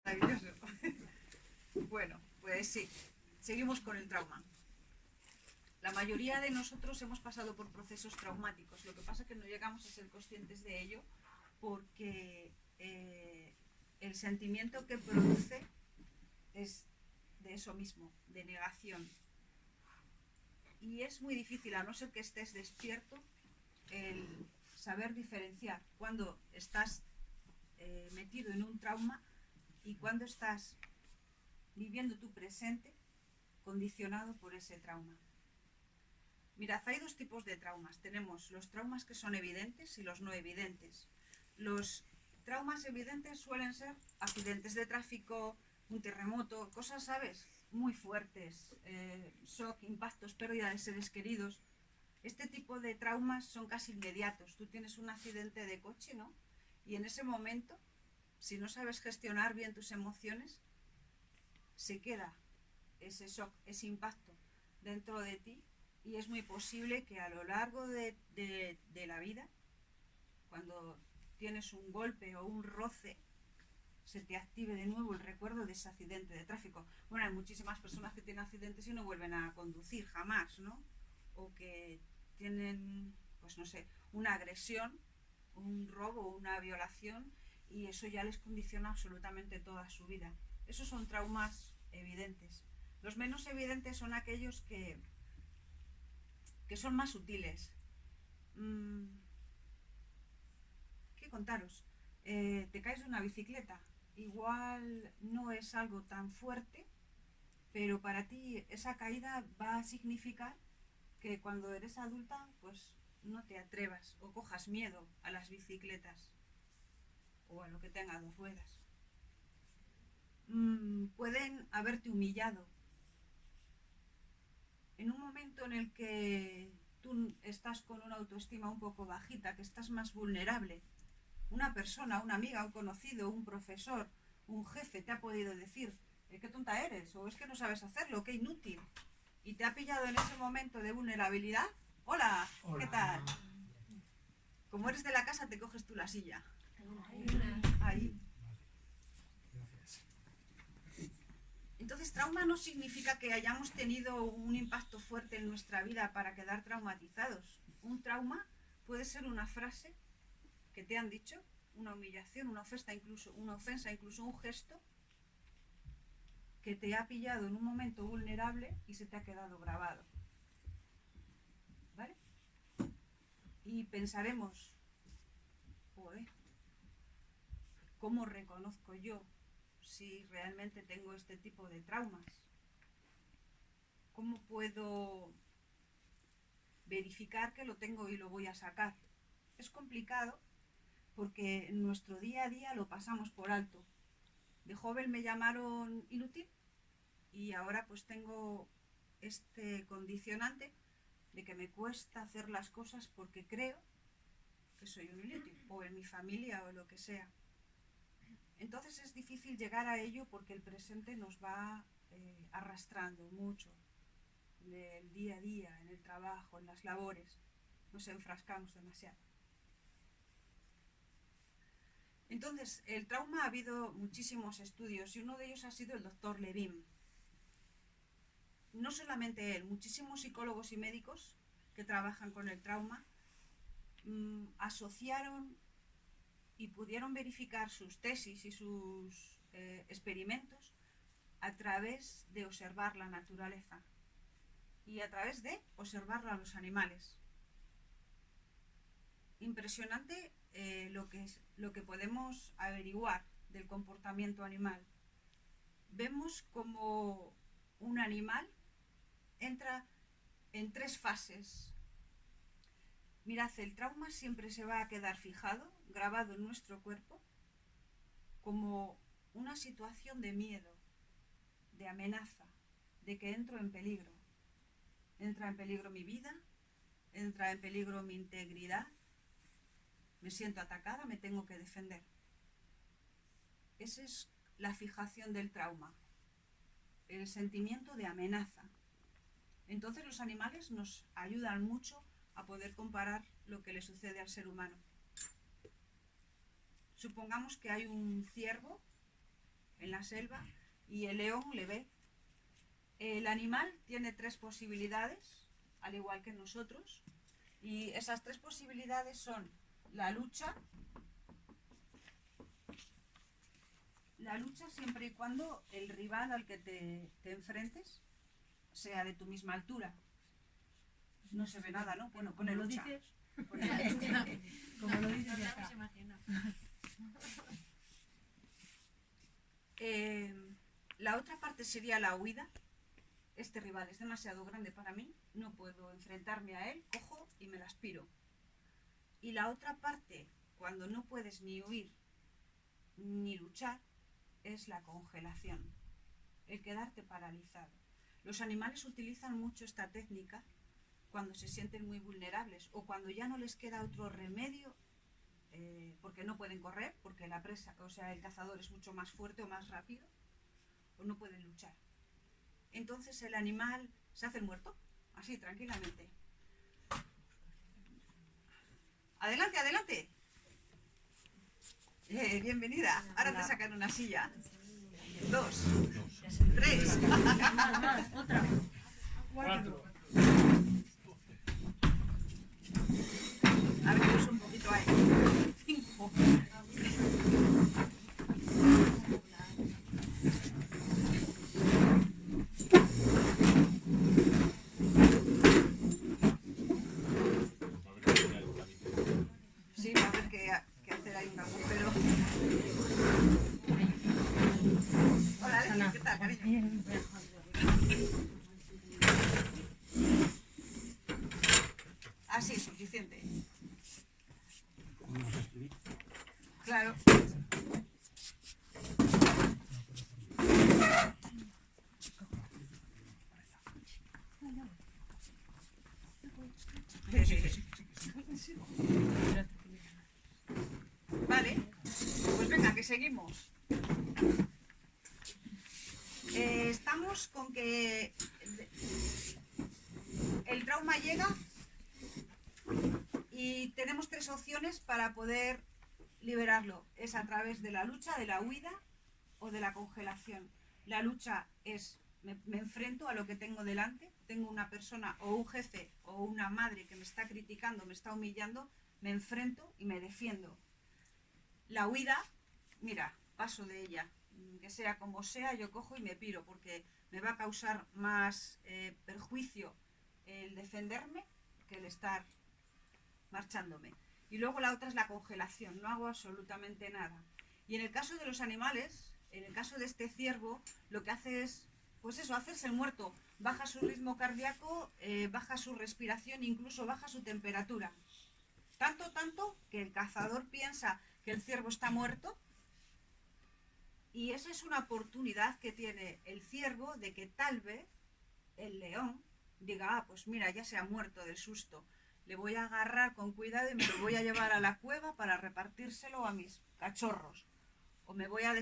Maravilloso. Bueno, pues sí, seguimos con el trauma. La mayoría de nosotros hemos pasado por procesos traumáticos. Lo que pasa es que no llegamos a ser conscientes de ello porque el sentimiento que produce es de eso mismo, de negación. Y es muy difícil, a no ser que estés despierto, el saber diferenciar cuando estás metido en un trauma y cuando estás viviendo tu presente condicionado por ese trauma. Mirad, hay dos tipos de traumas. Tenemos los traumas que son evidentes y los no evidentes. Los traumas evidentes suelen ser accidentes de tráfico, un terremoto, cosas, ¿sabes?, muy fuertes, shock, impactos, pérdida de seres queridos. Este tipo de traumas son casi inmediatos. Tú tienes un accidente de coche, ¿no? Y en ese momento, si no sabes gestionar bien tus emociones, se queda ese shock, ese impacto dentro de ti, y es muy posible que a lo largo de la vida, cuando tienes un golpe o un roce, se te active de nuevo el recuerdo de ese accidente de tráfico. Bueno, hay muchísimas personas que tienen accidentes y no vuelven a conducir jamás, ¿no? O que tienen, pues no sé, una agresión, un robo, una violación, y eso ya les condiciona absolutamente toda su vida. Esos son traumas evidentes. Los menos evidentes son aquellos que son más sutiles. ¿Qué contaros? Te caes de una bicicleta. Igual no es algo tan fuerte, pero para ti esa caída va a significar que cuando eres adulta, pues no te atrevas o cojas miedo a las bicicletas o a lo que tenga dos ruedas. Pueden haberte humillado. En un momento en el que tú estás con una autoestima un poco bajita, que estás más vulnerable, una persona, una amiga, un conocido, un profesor, un jefe te ha podido decir qué tonta eres, o es que no sabes hacerlo, qué inútil, y te ha pillado en ese momento de vulnerabilidad. Hola, ¿qué tal? Como eres de la casa, te coges tú la silla. Ahí. Entonces, trauma no significa que hayamos tenido un impacto fuerte en nuestra vida para quedar traumatizados. Un trauma puede ser una frase que te han dicho, una humillación, una ofensa, incluso un gesto que te ha pillado en un momento vulnerable y se te ha quedado grabado. ¿Vale? Y pensaremos, joder, ¿cómo reconozco yo si realmente tengo este tipo de traumas? ¿Cómo puedo verificar que lo tengo y lo voy a sacar? Es complicado porque en nuestro día a día lo pasamos por alto. De joven me llamaron inútil y ahora pues tengo este condicionante de que me cuesta hacer las cosas porque creo que soy un inútil, o en mi familia o lo que sea. Entonces es difícil llegar a ello porque el presente nos va arrastrando mucho en el día a día, en el trabajo, en las labores. Nos enfrascamos demasiado. Entonces, el trauma, ha habido muchísimos estudios y uno de ellos ha sido el doctor Levin. No solamente él, muchísimos psicólogos y médicos que trabajan con el trauma asociaron y pudieron verificar sus tesis y sus experimentos a través de observar la naturaleza y a través de observar a los animales. Impresionante lo que podemos averiguar del comportamiento animal. Vemos como un animal entra en 3 fases. Mirad, el trauma siempre se va a quedar fijado, grabado en nuestro cuerpo, como una situación de miedo, de amenaza, de que entro en peligro. Entra en peligro mi vida, entra en peligro mi integridad, me siento atacada, me tengo que defender. Esa es la fijación del trauma, el sentimiento de amenaza. Entonces los animales nos ayudan mucho a poder comparar lo que le sucede al ser humano. Supongamos que hay un ciervo en la selva y el león le ve. El animal tiene 3 posibilidades, al igual que nosotros, y esas 3 posibilidades son la lucha siempre y cuando el rival al que te enfrentes sea de tu misma altura. No se ve nada, ¿no? Bueno, pone lucha. Como lo dices, ya está. La otra parte sería la huida. Este rival es demasiado grande para mí, no puedo enfrentarme a él, cojo y me la aspiro. Y la otra parte, cuando no puedes ni huir ni luchar, es la congelación, el quedarte paralizado. Los animales utilizan mucho esta técnica cuando se sienten muy vulnerables o cuando ya no les queda otro remedio, porque no pueden correr, porque la presa, o sea, el cazador es mucho más fuerte o más rápido, o no pueden luchar. Entonces el animal se hace el muerto, así, tranquilamente. Adelante, adelante. Bienvenida. Ahora te sacan una silla. 2, 3. Otra. 4. A ver, pulso un poquito ahí. 5. Sí, va a haber que hacer ahí un agujero. Hola, Alex, ¿qué tal, cariño? Así, suficiente. Claro. Vale, pues venga, que seguimos. Estamos con que el trauma llega y tenemos 3 opciones para poder liberarlo. Es a través de la lucha, de la huida o de la congelación. La lucha es, me enfrento a lo que tengo delante. Tengo una persona o un jefe o una madre que me está criticando, me está humillando, me enfrento y me defiendo. La huida, mira, paso de ella, que sea como sea, yo cojo y me piro, porque me va a causar más perjuicio el defenderme que el estar marchándome. Y luego la otra es la congelación, no hago absolutamente nada. Y en el caso de los animales, en el caso de este ciervo, lo que hace es, pues eso, hacerse el muerto. Baja su ritmo cardíaco, baja su respiración, incluso baja su temperatura. Tanto que el cazador piensa que el ciervo está muerto, y esa es una oportunidad que tiene el ciervo de que tal vez el león diga, ah, pues mira, ya se ha muerto del susto, le voy a agarrar con cuidado y me lo voy a llevar a la cueva para repartírselo a mis cachorros, o me voy a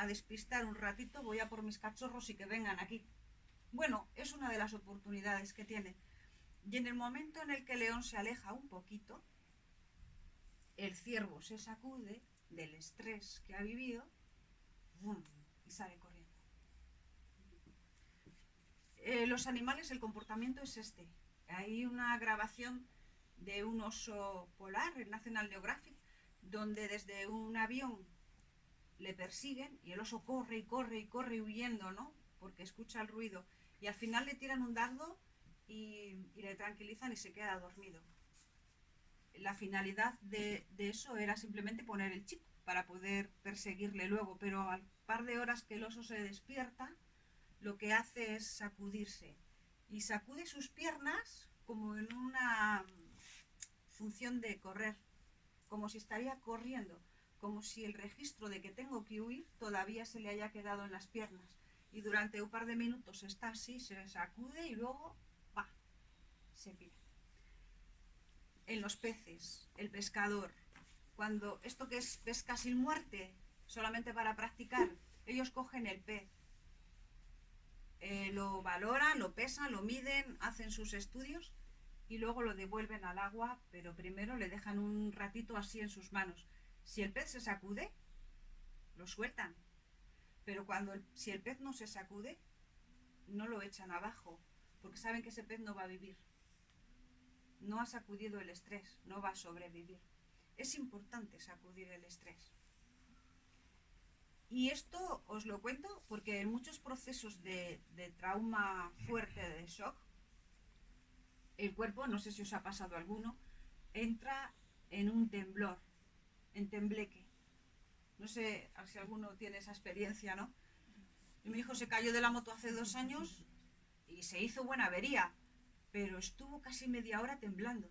despistar un ratito, voy a por mis cachorros y que vengan aquí. Bueno, es una de las oportunidades que tiene. Y en el momento en el que el león se aleja un poquito, el ciervo se sacude del estrés que ha vivido, ¡bum!, y sale corriendo. Los animales, el comportamiento es este. Hay una grabación de un oso polar, el National Geographic, donde desde un avión le persiguen y el oso corre y corre y corre huyendo, ¿no? Porque escucha el ruido. Y al final le tiran un dardo y le tranquilizan y se queda dormido. La finalidad de eso era simplemente poner el chip para poder perseguirle luego, pero al par de horas que el oso se despierta, lo que hace es sacudirse y sacude sus piernas como en una función de correr, como si estaría corriendo, como si el registro de que tengo que huir todavía se le haya quedado en las piernas, y durante un par de minutos está así, se sacude y luego va, se pira. En los peces, el pescador, cuando esto que es pesca sin muerte, solamente para practicar, ellos cogen el pez, lo valoran, lo pesan, lo miden, hacen sus estudios y luego lo devuelven al agua, pero primero le dejan un ratito así en sus manos. Si el pez se sacude, lo sueltan, Pero si el pez no se sacude, no lo echan abajo, porque saben que ese pez no va a vivir. No ha sacudido el estrés, no va a sobrevivir. Es importante sacudir el estrés. Y esto os lo cuento porque en muchos procesos de trauma fuerte, de shock, el cuerpo, no sé si os ha pasado alguno, entra en un temblor, en tembleque. No sé si alguno tiene esa experiencia, ¿no? Mi hijo se cayó de la moto hace 2 años y se hizo buena avería, pero estuvo casi media hora temblando.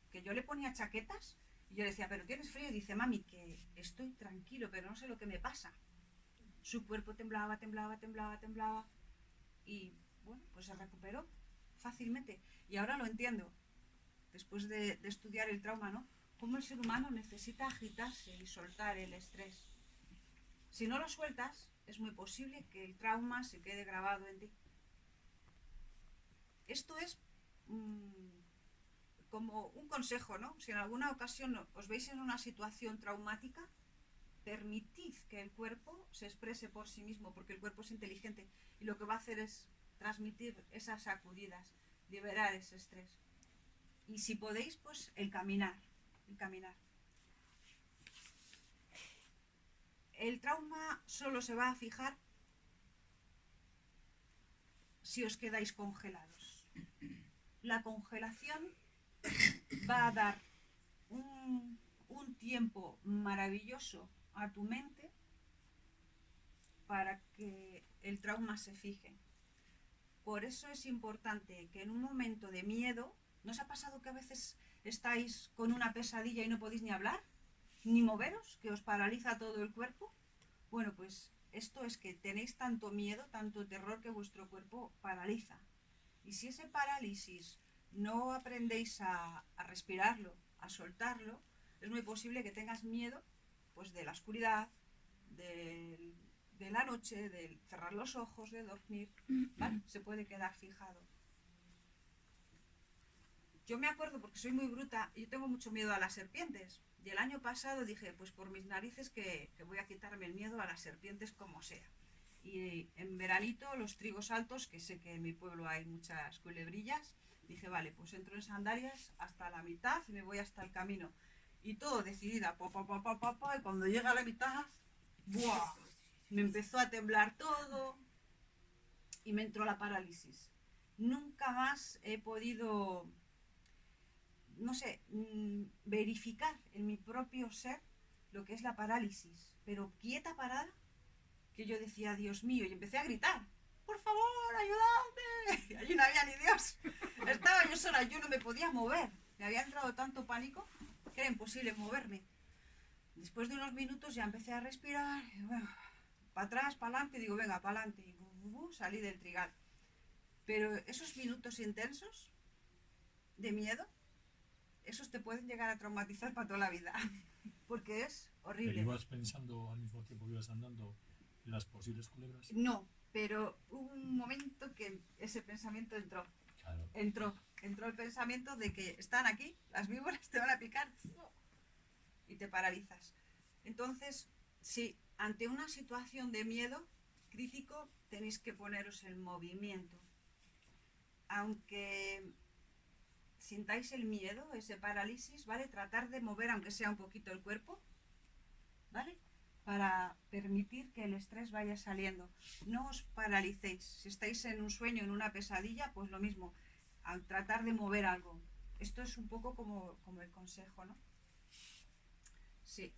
Que yo le ponía chaquetas y yo le decía, ¿pero tienes frío? Y dice, mami, que estoy tranquilo, pero no sé lo que me pasa. Su cuerpo temblaba, temblaba, temblaba, temblaba. Y bueno, pues se recuperó fácilmente. Y ahora lo entiendo, después de estudiar el trauma, ¿no? Cómo el ser humano necesita agitarse y soltar el estrés. Si no lo sueltas, es muy posible que el trauma se quede grabado en ti. Esto es como un consejo, ¿no? Si en alguna ocasión os veis en una situación traumática, permitid que el cuerpo se exprese por sí mismo, porque el cuerpo es inteligente y lo que va a hacer es transmitir esas sacudidas, liberar ese estrés. Y si podéis, pues el caminar. El trauma solo se va a fijar si os quedáis congelados. La congelación va a dar un tiempo maravilloso a tu mente para que el trauma se fije. Por eso es importante que en un momento de miedo, ¿no os ha pasado que a veces estáis con una pesadilla y no podéis ni hablar, ni moveros, que os paraliza todo el cuerpo? Bueno, pues esto es que tenéis tanto miedo, tanto terror, que vuestro cuerpo paraliza. Y si ese parálisis no aprendéis a respirarlo, a soltarlo, es muy posible que tengas miedo pues de la oscuridad, de la noche, de cerrar los ojos, de dormir, ¿vale? Se puede quedar fijado. Yo me acuerdo, porque soy muy bruta, y yo tengo mucho miedo a las serpientes. Y el año pasado dije, pues por mis narices que voy a quitarme el miedo a las serpientes como sea. Y en veranito, los trigos altos, que sé que en mi pueblo hay muchas culebrillas, dije, vale, pues entro en sandalias hasta la mitad y me voy hasta el camino. Y todo decidida, y cuando llega a la mitad, ¡buah! Me empezó a temblar todo y me entró la parálisis. Nunca más he podido, no sé, verificar en mi propio ser lo que es la parálisis, pero quieta, parada, que yo decía, Dios mío, y empecé a gritar, por favor, ayúdame. Y allí no había ni Dios. Estaba yo sola, yo no me podía mover. Me había entrado tanto pánico que era imposible moverme. Después de unos minutos ya empecé a respirar, y bueno, para atrás, para adelante, digo, venga, para adelante, y salí del trigal. Pero esos minutos intensos de miedo, esos te pueden llegar a traumatizar para toda la vida, porque es horrible. ¿Pero ibas pensando al mismo tiempo que ibas andando en las posibles culebras? No, pero hubo un momento que ese pensamiento entró. Claro. Entró el pensamiento de que están aquí, las víboras te van a picar y te paralizas. Entonces, sí, ante una situación de miedo crítico tenéis que poneros en movimiento. Aunque sintáis el miedo, ese parálisis, ¿vale? Tratar de mover aunque sea un poquito el cuerpo, ¿vale? Para permitir que el estrés vaya saliendo. No os paralicéis. Si estáis en un sueño, en una pesadilla, pues lo mismo, al tratar de mover algo. Esto es un poco como el consejo, ¿no? Sí.